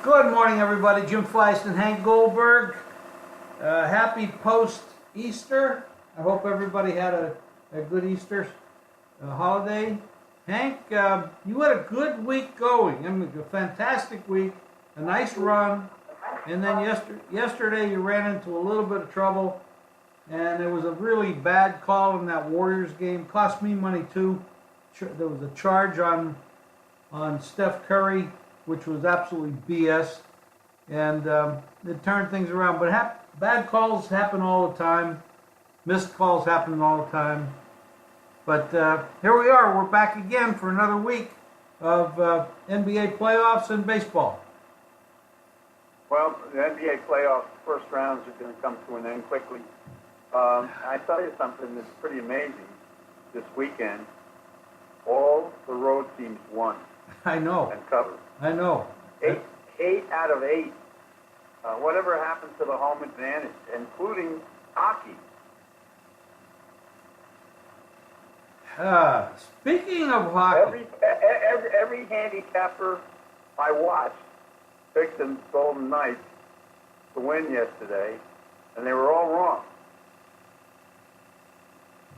Good morning, everybody. Jim Feist and Hank Goldberg. Happy post-Easter. I hope everybody had a good Easter holiday. Hank, you had a good week going. I mean, a fantastic week, a nice run, and then yesterday you ran into a little bit of trouble, and there was a really bad call in that Warriors game. Cost me money too. There was a charge on Steph Curry, which was absolutely BS, and it turned things around. But bad calls happen all the time. Missed calls happen all the time. But here we are. We're back again for another week of NBA playoffs and baseball. Well, the NBA playoffs, first rounds are going to come to an end quickly. I tell you something that's pretty amazing. This weekend, all the road teams won. I know. And covered. I know. Eight out of eight. Whatever happened to the home advantage, including hockey? Speaking of hockey, every handicapper I watched picked the Golden Knights to win yesterday, and they were all wrong.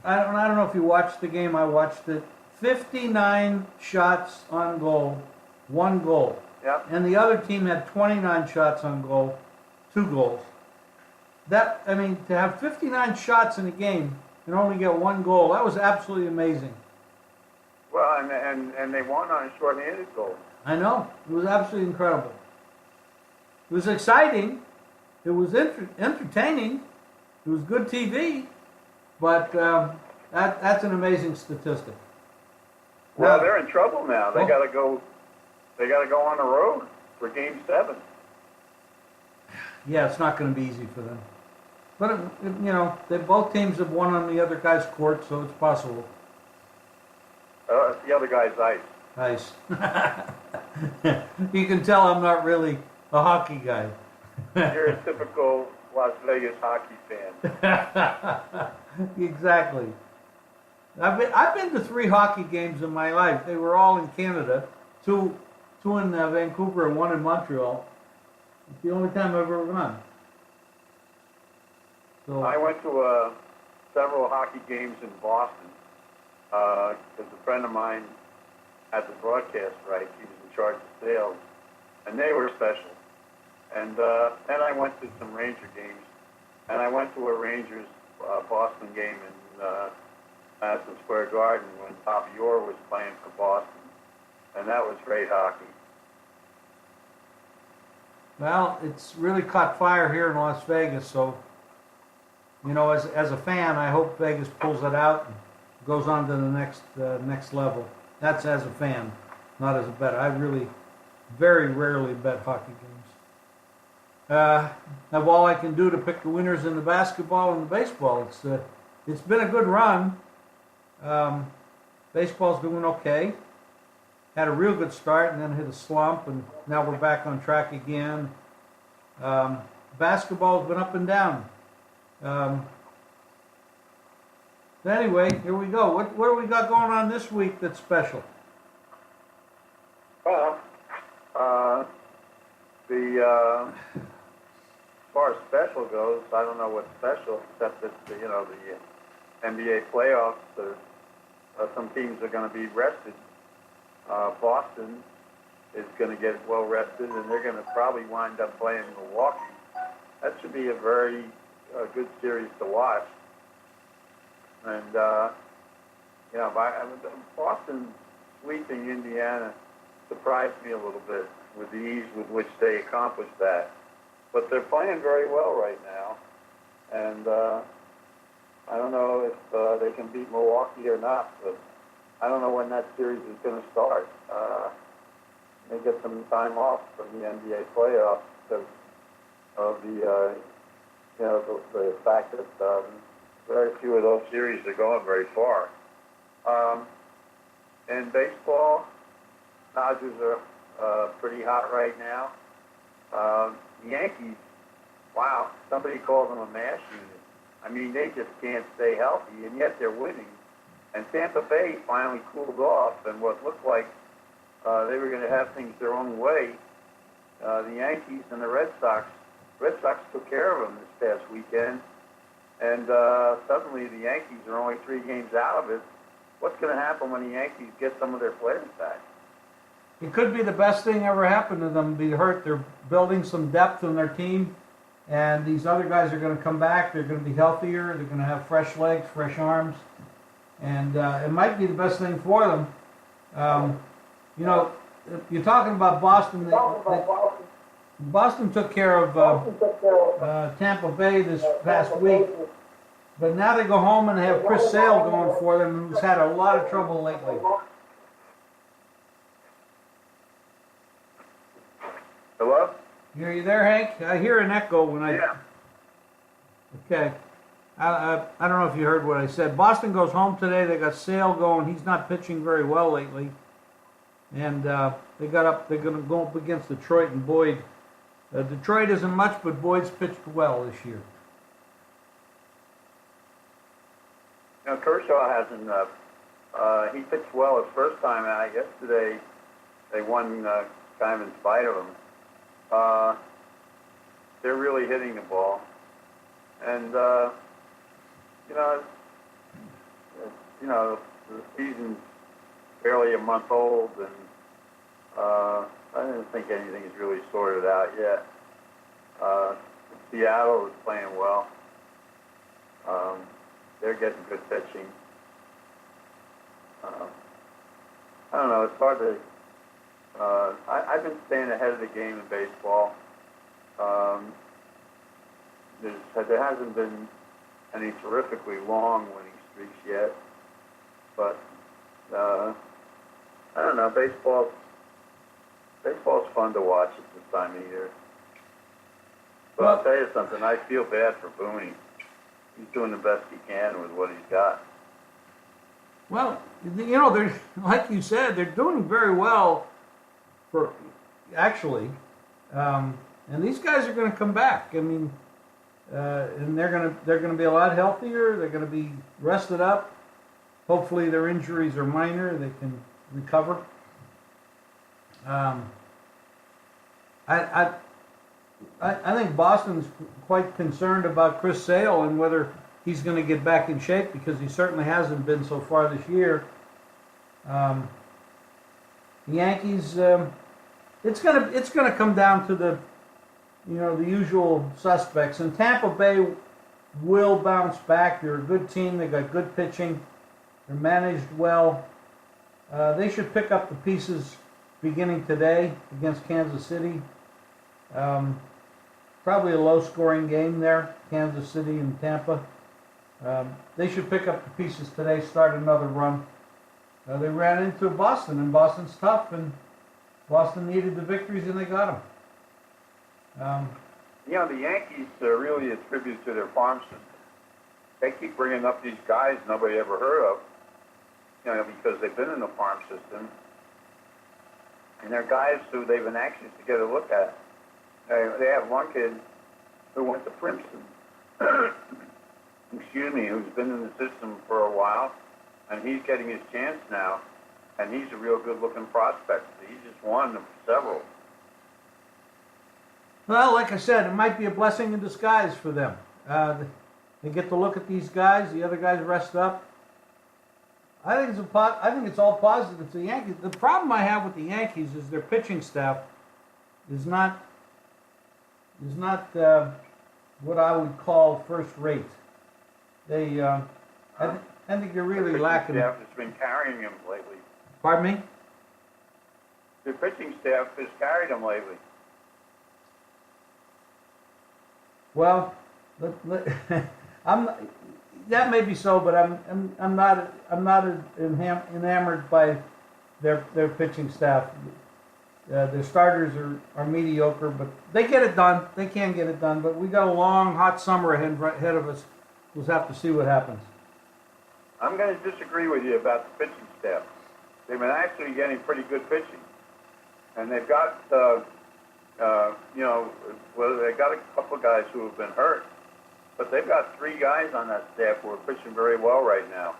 I don't know if you watched the game. I watched it. 59 shots on goal, 1 goal. Yep. And the other team had 29 shots on goal, 2 goals. To have 59 shots in a game and only get 1 goal, that was absolutely amazing. Well, and they won on a shorthanded goal. I know. It was absolutely incredible. It was exciting. It was entertaining. It was good TV. But that's an amazing statistic. Well, they're in trouble now. They got to go. They got to go on the road for Game 7. Yeah, it's not going to be easy for them. But both teams have won on the other guy's court, so it's possible. The other guy's ice. Nice. You can tell I'm not really a hockey guy. You're a typical Las Vegas hockey fan. Exactly. I've been to 3 hockey games in my life. They were all in Canada. Two in Vancouver and 1 in Montreal. It's the only time I've ever gone. So I went to several hockey games in Boston because a friend of mine had the broadcast rights. He was in charge of sales, and they were special. And then I went to some Ranger games, and I went to a Rangers Boston game in Madison Square Garden when Bobby Orr was playing for Boston, and that was great hockey. well, it's really caught fire here in Las Vegas, so as a fan, I hope Vegas pulls it out and goes on to the next level. That's as a fan, not as a bettor. I really very rarely bet hockey games. Of all I can do to pick the winners in the basketball and the baseball, it's been a good run. Baseball's doing okay. Had a real good start and then hit a slump, and now we're back on track again. Basketball's been up and down. Anyway, here we go. What do we got going on this week that's special? Well, as far as special goes, I don't know what's special except that the NBA playoffs. Some teams are going to be rested. Boston is going to get well rested, and they're going to probably wind up playing Milwaukee. That should be a very good series to watch. And Boston sweeping Indiana surprised me a little bit with the ease with which they accomplished that. But they're playing very well right now, and I don't know if they can beat Milwaukee or not, but I don't know when that series is going to start. They get some time off from the NBA playoffs because of the fact that very few of those series are going very far. In baseball, Dodgers are pretty hot right now. The Yankees, wow, somebody called them a mash unit. I mean, they just can't stay healthy, and yet they're winning. And Tampa Bay finally cooled off, and what looked like they were going to have things their own way the Yankees and the Red Sox. Red Sox took care of them this past weekend, and suddenly the Yankees are only 3 games out of it. What's going to happen when the Yankees get some of their players back? It could be the best thing ever happened to them, be hurt. They're building some depth in their team, and these other guys are going to come back. They're going to be healthier. They're going to have fresh legs, fresh arms, and it might be the best thing for them. You know, you're talking about Boston. Boston took care of Tampa Bay this past week, but now they go home and they have Chris Sale going for them, who's had a lot of trouble lately. Hello? Are you there, Hank? I hear an echo when I... Yeah. Okay. I don't know if you heard what I said. Boston goes home today. They got Sale going. He's not pitching very well lately. And they're going to go up against Detroit and Boyd. Detroit isn't much, but Boyd's pitched well this year. Now, Kershaw hasn't... he pitched well his first time out. Yesterday, they won kind of in spite of him. They're really hitting the ball. And, the season's barely a month old, and I don't think anything's really sorted out yet. Seattle is playing well. They're getting good pitching. I don't know, it's hard to... I've been staying ahead of the game in baseball. There hasn't been any terrifically long winning streaks yet, but I don't know. Baseball's fun to watch at this time of year. But I'll tell you something. I feel bad for Booney. He's doing the best he can with what he's got. Well, they're, like you said, they're doing very well. Actually, and these guys are going to come back. I mean, and they're going to be a lot healthier. They're going to be rested up. Hopefully, their injuries are minor. They can recover. I think Boston's quite concerned about Chris Sale and whether he's going to get back in shape, because he certainly hasn't been so far this year. The Yankees. It's gonna come down to the usual suspects, and Tampa Bay will bounce back. They're a good team. They got good pitching. They're managed well. They should pick up the pieces beginning today against Kansas City. Probably a low-scoring game there, Kansas City and Tampa. They should pick up the pieces today, start another run. They ran into Boston, and Boston's tough, and Boston needed the victories, and they got them. The Yankees are really a tribute to their farm system. They keep bringing up these guys nobody ever heard of, because they've been in the farm system. And they're guys who they've been anxious to get a look at. They have one kid who went to Princeton, who's been in the system for a while, and he's getting his chance now. And he's a real good-looking prospect. He's just one of several. Well, like I said, it might be a blessing in disguise for them. They get to look at these guys. The other guys rest up. I think it's all positive to the Yankees. The problem I have with the Yankees is their pitching staff is not what I would call first rate. They I think they're really lacking. The pitching staff has been carrying him lately. Pardon me? The pitching staff has carried him lately. Well, that may be so, but I'm not enamored by their pitching staff. Their starters are mediocre, but they get it done. They can get it done, but we got a long, hot summer ahead of us. We'll have to see what happens. I'm going to disagree with you about the pitching staff. They've been actually getting pretty good pitching, and they've got they've got a couple of guys who have been hurt, but they've got 3 guys on that staff who are pitching very well right now.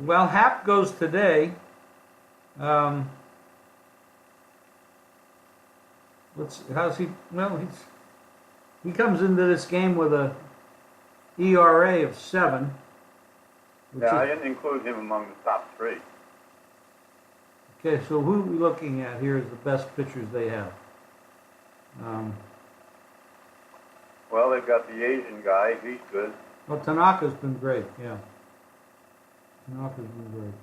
Well, Hap goes today. how's he? Well, he comes into this game with a ERA of 7. Yeah, I didn't include him among the top 3. Okay, so who are we looking at here as the best pitchers they have? Well, they've got the Asian guy. He's good. Well, Tanaka's been great, yeah. Tanaka's been great.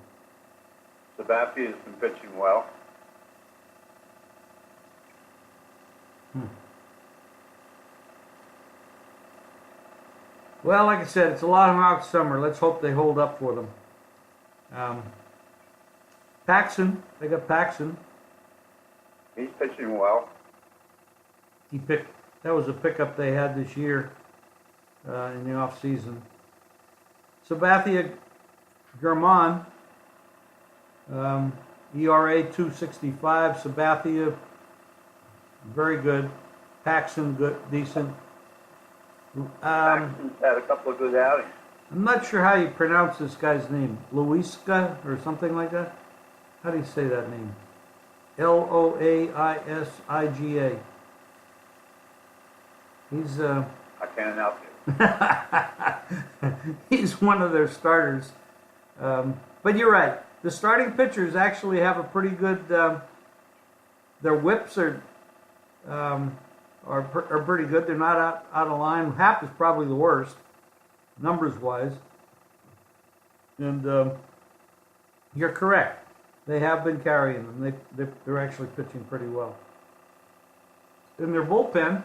Sabathia has been pitching well. Well, like I said, it's a lot of hot summer. Let's hope they hold up for them. Paxson, they got Paxson. He's pitching well. That was a pickup they had this year in the off season. Sabathia German, ERA 2.65. Sabathia, very good. Paxson, good, decent. Paxton's had a couple of good outings. I'm not sure how you pronounce this guy's name. Luiska or something like that? How do you say that name? Loaisiga. He's I can't help you. he's one of their starters. But you're right. The starting pitchers actually have a pretty good. Their whips are pretty good. They're not out of line. Happ is probably the worst, numbers wise. And you're correct. They have been carrying them. They're actually pitching pretty well. In their bullpen,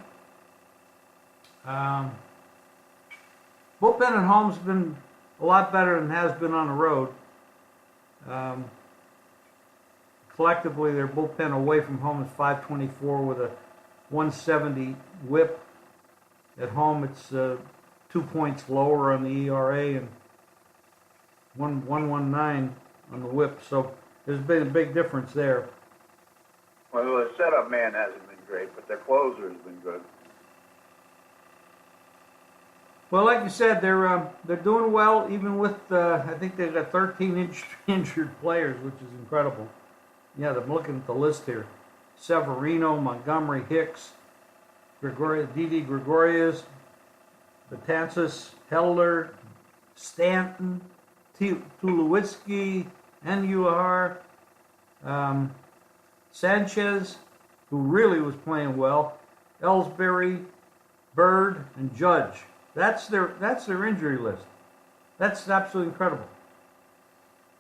bullpen at home's been a lot better than has been on the road. Collectively, their bullpen away from home is .524 with a 170 whip. At home, it's 2 points lower on the ERA and 119 on the whip. So there's been a big difference there. Well, the setup man hasn't been great, but their closer has been good. Well, like you said, they're doing well, even with I think they've got 13 injured players, which is incredible. Yeah, I'm looking at the list here: Severino, Montgomery, Hicks, Didi Gregorius, Betances, Helder, Stanton, Tulowitzki, N.U.R., Sanchez, who really was playing well, Ellsbury, Bird, and Judge. That's their injury list. That's absolutely incredible.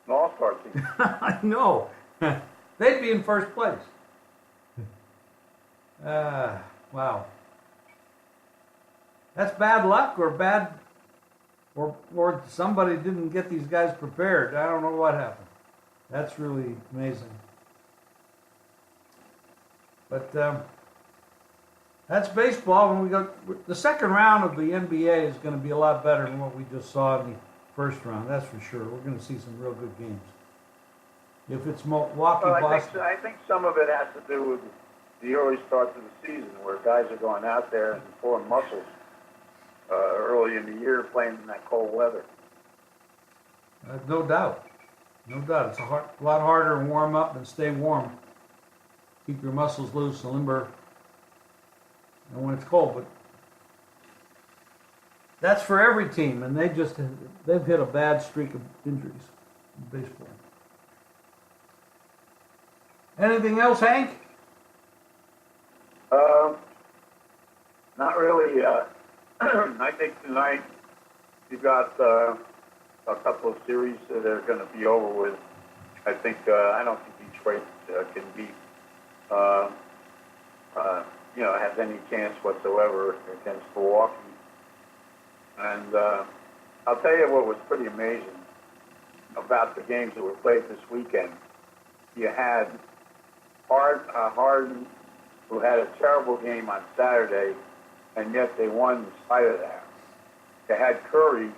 An all-star team. I know. They'd be in first place. Wow. That's bad luck or somebody didn't get these guys prepared. I don't know what happened. That's really amazing. But that's baseball. When we go, the second round of the NBA is going to be a lot better than what we just saw in the first round. That's for sure. We're going to see some real good games. If it's Milwaukee, Boston. I think some of it has to do with the early start to the season, where guys are going out there and pulling muscles early in the year, playing in that cold weather. No doubt. No doubt. It's a lot harder to warm up and stay warm. Keep your muscles loose and limber. And when it's cold, but that's for every team, and they've hit a bad streak of injuries in baseball. Anything else, Hank? Not really. I think tonight you've got a couple of series that are going to be over with. I don't think Detroit can beat. Has any chance whatsoever against Milwaukee. And I'll tell you what was pretty amazing about the games that were played this weekend. You had Harden, who had a terrible game on Saturday, and yet they won in spite of that. They had Curry.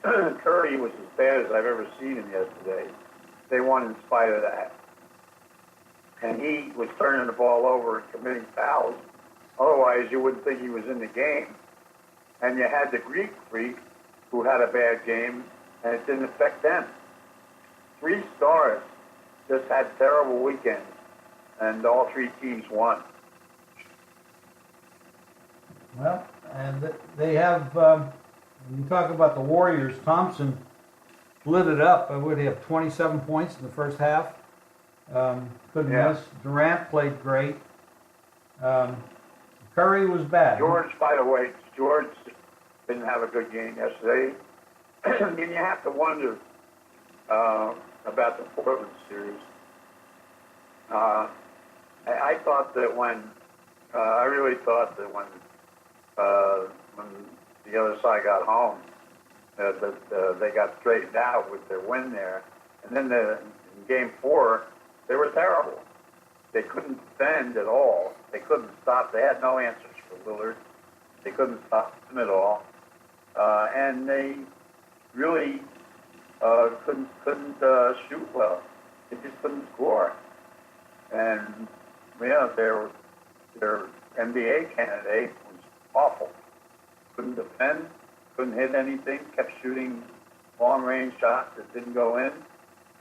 Curry was as bad as I've ever seen him yesterday. They won in spite of that. And he was turning the ball over and committing fouls. Otherwise, you wouldn't think he was in the game. And you had the Greek Freak, who had a bad game, and it didn't affect them. 3 stars just had terrible weekends, and all 3 teams won. Well, and they have, when you talk about the Warriors, Thompson lit it up. I would have 27 points in the first half. Couldn't miss. Durant played great. Curry was bad. George, by the way, George didn't have a good game yesterday. And you have to wonder about the Portland series. I thought that I really thought that when the other side got home, that they got straightened out with their win there. And then in Game 4, they were terrible. They couldn't defend at all. They couldn't stop. They had no answers for Lillard. They couldn't stop him at all. And they really couldn't shoot well. They just couldn't score. And their NBA candidate was awful. Couldn't defend, couldn't hit anything, kept shooting long-range shots that didn't go in.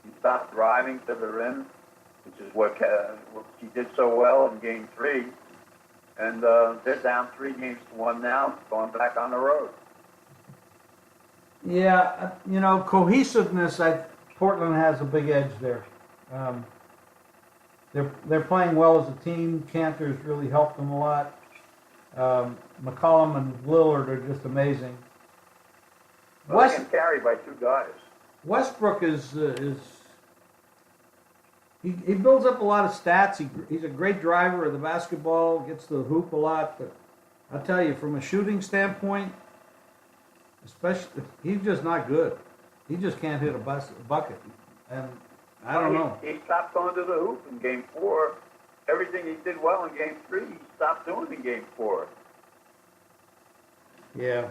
He stopped driving to the rim, which is what he did so well in Game 3. And they're down 3-1 now, going back on the road. Yeah, cohesiveness, Portland has a big edge there. They're playing well as a team. Cantor's really helped them a lot. McCollum and Lillard are just amazing. Well, they can carry by 2 guys. Westbrook is he builds up a lot of stats. He's a great driver of the basketball, gets to the hoop a lot. But I'll tell you, from a shooting standpoint, especially, he's just not good. He just can't hit a bucket. And I don't know. He stopped going to the hoop in Game 4. Everything he did well in Game 3, he stopped doing in Game 4. Yeah.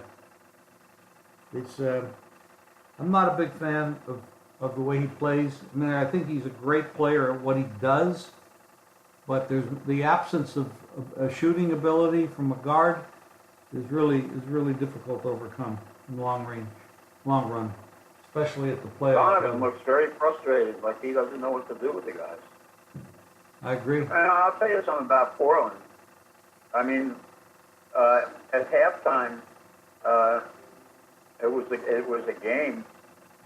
It's I'm not a big fan of the way he plays. I mean, I think he's a great player at what he does, but there's the absence of a shooting ability from a guard is really difficult to overcome in the long run, especially at the playoff. Donovan looks very frustrated, like he doesn't know what to do with the guys. I agree. And I'll tell you something about Portland. I mean, at halftime, it was a game,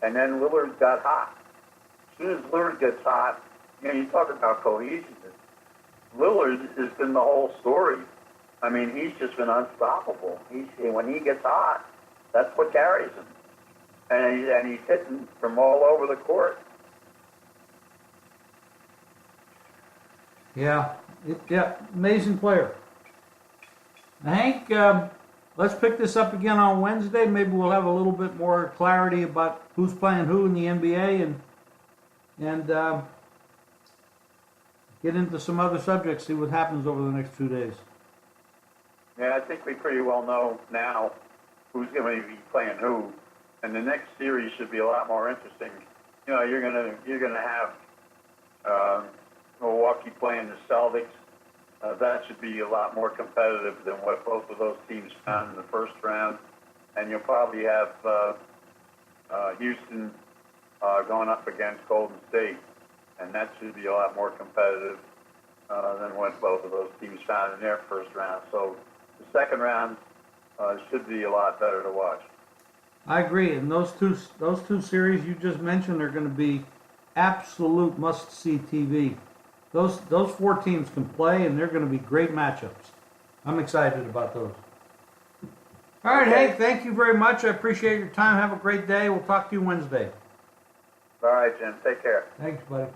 and then Lillard got hot. As soon as Lillard gets hot, you talk about cohesiveness. Lillard has been the whole story. I mean, he's just been unstoppable. When he gets hot, that's what carries him. And he's hitting from all over the court. Yeah, amazing player. Hank, let's pick this up again on Wednesday. Maybe we'll have a little bit more clarity about who's playing who in the NBA and get into some other subjects, see what happens over the next 2 days. Yeah, I think we pretty well know now who's going to be playing who, and the next series should be a lot more interesting. You're gonna have Milwaukee playing the Celtics. That should be a lot more competitive than what both of those teams found in the first round. And you'll probably have Houston going up against Golden State, and that should be a lot more competitive than what both of those teams found in their first round. So the second round should be a lot better to watch. I agree, and those two series you just mentioned are going to be absolute must-see TV. Those 4 teams can play, and they're going to be great matchups. I'm excited about those. All right, Hank, thank you very much. I appreciate your time. Have a great day. We'll talk to you Wednesday. All right, Jim. Take care. Thanks, buddy.